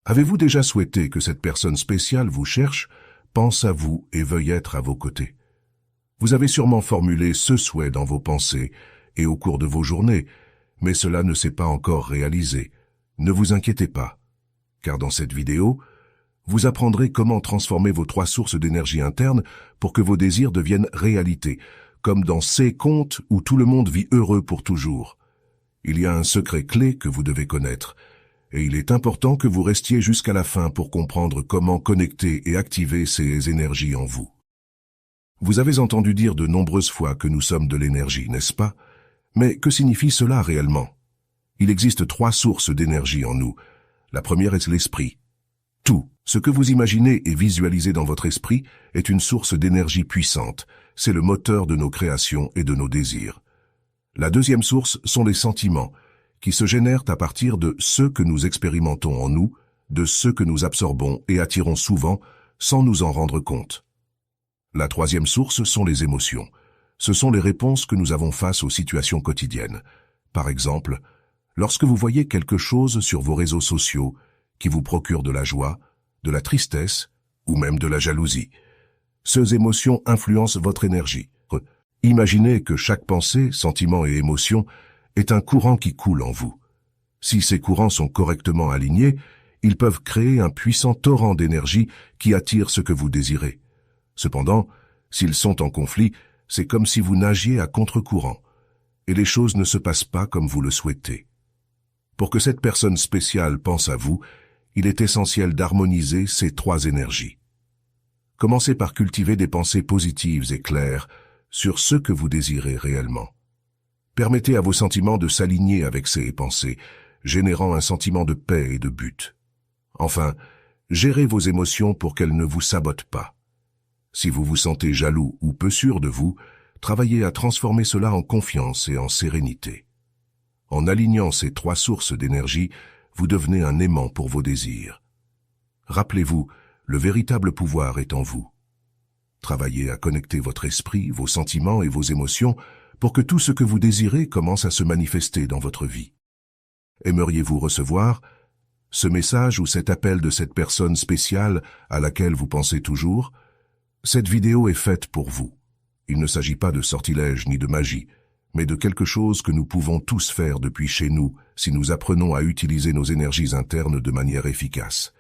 Avez-vous déjà souhaité que cette personne spéciale vous cherche, pense à vous et veuille être à vos côtés? Vous avez sûrement formulé ce souhait dans vos pensées et au cours de vos journées, mais cela ne s'est pas encore réalisé. Ne vous inquiétez pas, car dans cette vidéo, vous apprendrez comment transformer vos 3 sources d'énergie interne pour que vos désirs deviennent réalité, comme dans ces contes où tout le monde vit heureux pour toujours. Il y a un secret clé que vous devez connaître, et il est important que vous restiez jusqu'à la fin pour comprendre comment connecter et activer ces énergies en vous. Vous avez entendu dire de nombreuses fois que nous sommes de l'énergie, n'est-ce pas? Mais que signifie cela réellement? Il existe 3 sources d'énergie en nous. La première est l'esprit. Tout ce que vous imaginez et visualisez dans votre esprit est une source d'énergie puissante. C'est le moteur de nos créations et de nos désirs. La deuxième source sont les sentiments, qui se génèrent à partir de ce que nous expérimentons en nous, de ce que nous absorbons et attirons souvent sans nous en rendre compte. La troisième source sont les émotions. Ce sont les réponses que nous avons face aux situations quotidiennes. Par exemple, lorsque vous voyez quelque chose sur vos réseaux sociaux qui vous procure de la joie, de la tristesse ou même de la jalousie. Ces émotions influencent votre énergie. Imaginez que chaque pensée, sentiment et émotion est un courant qui coule en vous. Si ces courants sont correctement alignés, ils peuvent créer un puissant torrent d'énergie qui attire ce que vous désirez. Cependant, s'ils sont en conflit, c'est comme si vous nagiez à contre-courant, et les choses ne se passent pas comme vous le souhaitez. Pour que cette personne spéciale pense à vous, il est essentiel d'harmoniser ces 3 énergies. Commencez par cultiver des pensées positives et claires sur ce que vous désirez réellement. Permettez à vos sentiments de s'aligner avec ces pensées, générant un sentiment de paix et de but. Enfin, gérez vos émotions pour qu'elles ne vous sabotent pas. Si vous vous sentez jaloux ou peu sûr de vous, travaillez à transformer cela en confiance et en sérénité. En alignant ces 3 sources d'énergie, vous devenez un aimant pour vos désirs. Rappelez-vous, le véritable pouvoir est en vous. Travaillez à connecter votre esprit, vos sentiments et vos émotions pour que tout ce que vous désirez commence à se manifester dans votre vie. Aimeriez-vous recevoir ce message ou cet appel de cette personne spéciale à laquelle vous pensez toujours? Cette vidéo est faite pour vous. Il ne s'agit pas de sortilège ni de magie, mais de quelque chose que nous pouvons tous faire depuis chez nous si nous apprenons à utiliser nos énergies internes de manière efficace.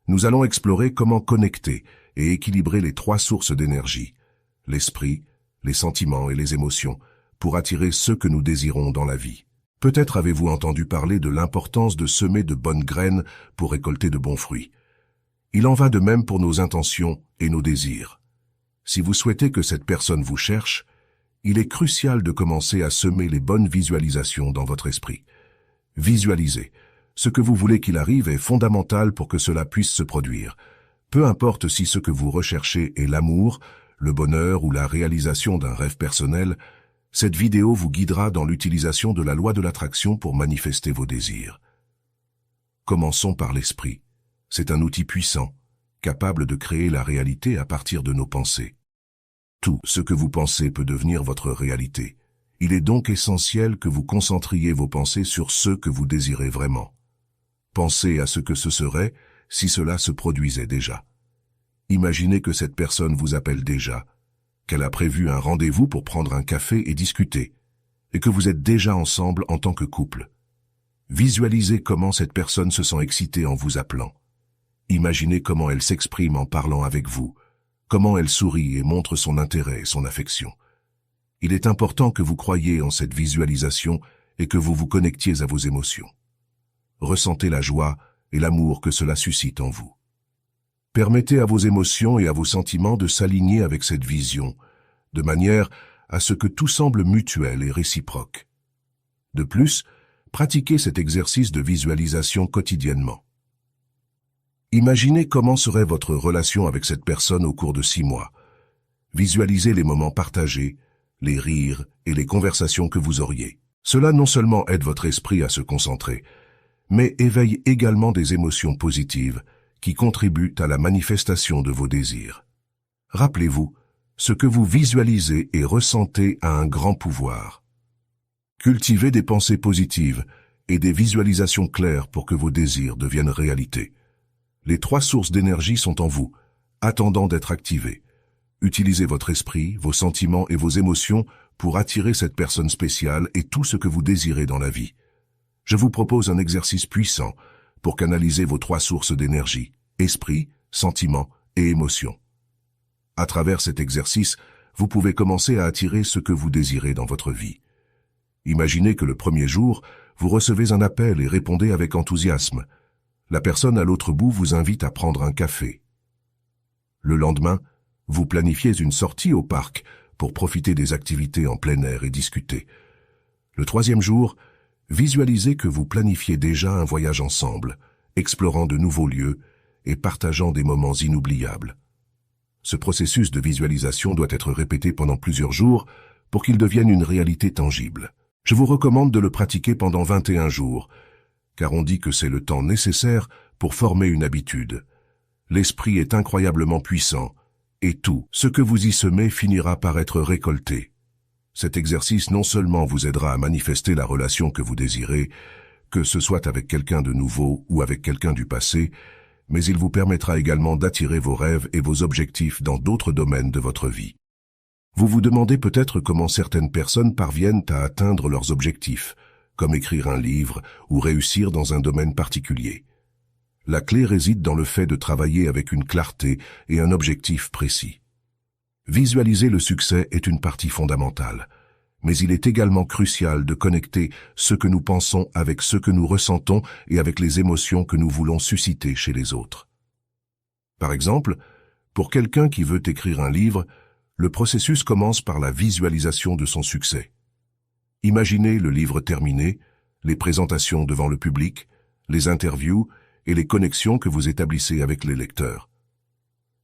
Nous allons explorer comment connecter et équilibrer les 3 sources d'énergie, l'esprit, les sentiments et les émotions, pour attirer ce que nous désirons dans la vie. Peut-être avez-vous entendu parler de l'importance de semer de bonnes graines pour récolter de bons fruits. Il en va de même pour nos intentions et nos désirs. Si vous souhaitez que cette personne vous cherche, il est crucial de commencer à semer les bonnes visualisations dans votre esprit. Visualisez. Ce que vous voulez qu'il arrive est fondamental pour que cela puisse se produire. Peu importe si ce que vous recherchez est l'amour, le bonheur ou la réalisation d'un rêve personnel, cette vidéo vous guidera dans l'utilisation de la loi de l'attraction pour manifester vos désirs. Commençons par l'esprit. C'est un outil puissant, capable de créer la réalité à partir de nos pensées. Tout ce que vous pensez peut devenir votre réalité. Il est donc essentiel que vous concentriez vos pensées sur ce que vous désirez vraiment. Pensez à ce que ce serait si cela se produisait déjà. Imaginez que cette personne vous appelle déjà, qu'elle a prévu un rendez-vous pour prendre un café et discuter, et que vous êtes déjà ensemble en tant que couple. Visualisez comment cette personne se sent excitée en vous appelant. Imaginez comment elle s'exprime en parlant avec vous, comment elle sourit et montre son intérêt et son affection. Il est important que vous croyiez en cette visualisation et que vous vous connectiez à vos émotions. Ressentez la joie et l'amour que cela suscite en vous. Permettez à vos émotions et à vos sentiments de s'aligner avec cette vision, de manière à ce que tout semble mutuel et réciproque. De plus, pratiquez cet exercice de visualisation quotidiennement. Imaginez comment serait votre relation avec cette personne au cours de 6 mois. Visualisez les moments partagés, les rires et les conversations que vous auriez. Cela non seulement aide votre esprit à se concentrer, mais éveille également des émotions positives qui contribuent à la manifestation de vos désirs. Rappelez-vous, ce que vous visualisez et ressentez a un grand pouvoir. Cultivez des pensées positives et des visualisations claires pour que vos désirs deviennent réalité. Les 3 sources d'énergie sont en vous, attendant d'être activées. Utilisez votre esprit, vos sentiments et vos émotions pour attirer cette personne spéciale et tout ce que vous désirez dans la vie. Je vous propose un exercice puissant pour canaliser vos 3 sources d'énergie, esprit, sentiments et émotions. À travers cet exercice, vous pouvez commencer à attirer ce que vous désirez dans votre vie. Imaginez que le premier jour, vous recevez un appel et répondez avec enthousiasme. La personne à l'autre bout vous invite à prendre un café. Le lendemain, vous planifiez une sortie au parc pour profiter des activités en plein air et discuter. Le 3e jour, visualisez que vous planifiez déjà un voyage ensemble, explorant de nouveaux lieux et partageant des moments inoubliables. Ce processus de visualisation doit être répété pendant plusieurs jours pour qu'il devienne une réalité tangible. Je vous recommande de le pratiquer pendant 21 jours, car on dit que c'est le temps nécessaire pour former une habitude. L'esprit est incroyablement puissant, et tout ce que vous y semez finira par être récolté. Cet exercice non seulement vous aidera à manifester la relation que vous désirez, que ce soit avec quelqu'un de nouveau ou avec quelqu'un du passé, mais il vous permettra également d'attirer vos rêves et vos objectifs dans d'autres domaines de votre vie. Vous vous demandez peut-être comment certaines personnes parviennent à atteindre leurs objectifs, comme écrire un livre ou réussir dans un domaine particulier. La clé réside dans le fait de travailler avec une clarté et un objectif précis. Visualiser le succès est une partie fondamentale, mais il est également crucial de connecter ce que nous pensons avec ce que nous ressentons et avec les émotions que nous voulons susciter chez les autres. Par exemple, pour quelqu'un qui veut écrire un livre, le processus commence par la visualisation de son succès. Imaginez le livre terminé, les présentations devant le public, les interviews et les connexions que vous établissez avec les lecteurs.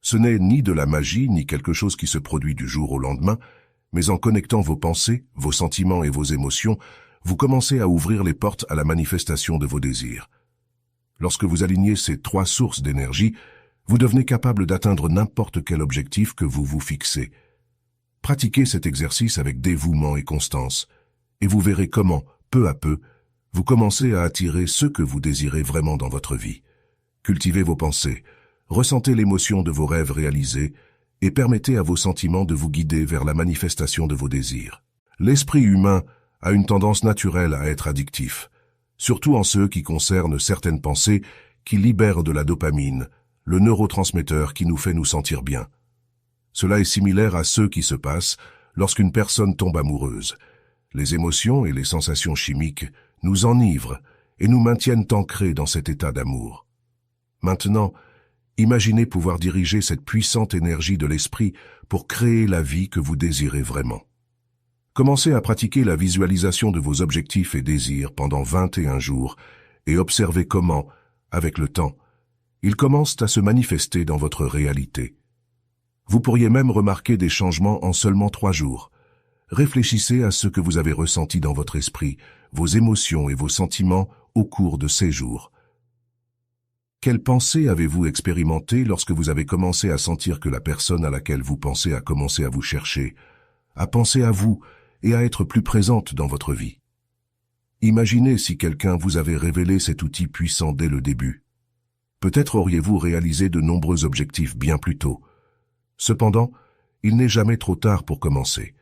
Ce n'est ni de la magie ni quelque chose qui se produit du jour au lendemain, mais en connectant vos pensées, vos sentiments et vos émotions, vous commencez à ouvrir les portes à la manifestation de vos désirs. Lorsque vous alignez ces 3 sources d'énergie, vous devenez capable d'atteindre n'importe quel objectif que vous vous fixez. Pratiquez cet exercice avec dévouement et constance, et vous verrez comment, peu à peu, vous commencez à attirer ce que vous désirez vraiment dans votre vie. Cultivez vos pensées, ressentez l'émotion de vos rêves réalisés, et permettez à vos sentiments de vous guider vers la manifestation de vos désirs. L'esprit humain a une tendance naturelle à être addictif, surtout en ceux qui concernent certaines pensées qui libèrent de la dopamine, le neurotransmetteur qui nous fait nous sentir bien. Cela est similaire à ce qui se passe lorsqu'une personne tombe amoureuse. Les émotions et les sensations chimiques nous enivrent et nous maintiennent ancrés dans cet état d'amour. Maintenant, imaginez pouvoir diriger cette puissante énergie de l'esprit pour créer la vie que vous désirez vraiment. Commencez à pratiquer la visualisation de vos objectifs et désirs pendant 21 jours et observez comment, avec le temps, ils commencent à se manifester dans votre réalité. Vous pourriez même remarquer des changements en seulement 3 jours. Réfléchissez à ce que vous avez ressenti dans votre esprit, vos émotions et vos sentiments au cours de ces jours. Quelles pensées avez-vous expérimentées lorsque vous avez commencé à sentir que la personne à laquelle vous pensez a commencé à vous chercher, à penser à vous et à être plus présente dans votre vie? Imaginez si quelqu'un vous avait révélé cet outil puissant dès le début. Peut-être auriez-vous réalisé de nombreux objectifs bien plus tôt. Cependant, il n'est jamais trop tard pour commencer.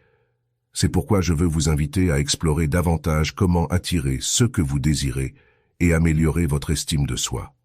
C'est pourquoi je veux vous inviter à explorer davantage comment attirer ce que vous désirez et améliorer votre estime de soi.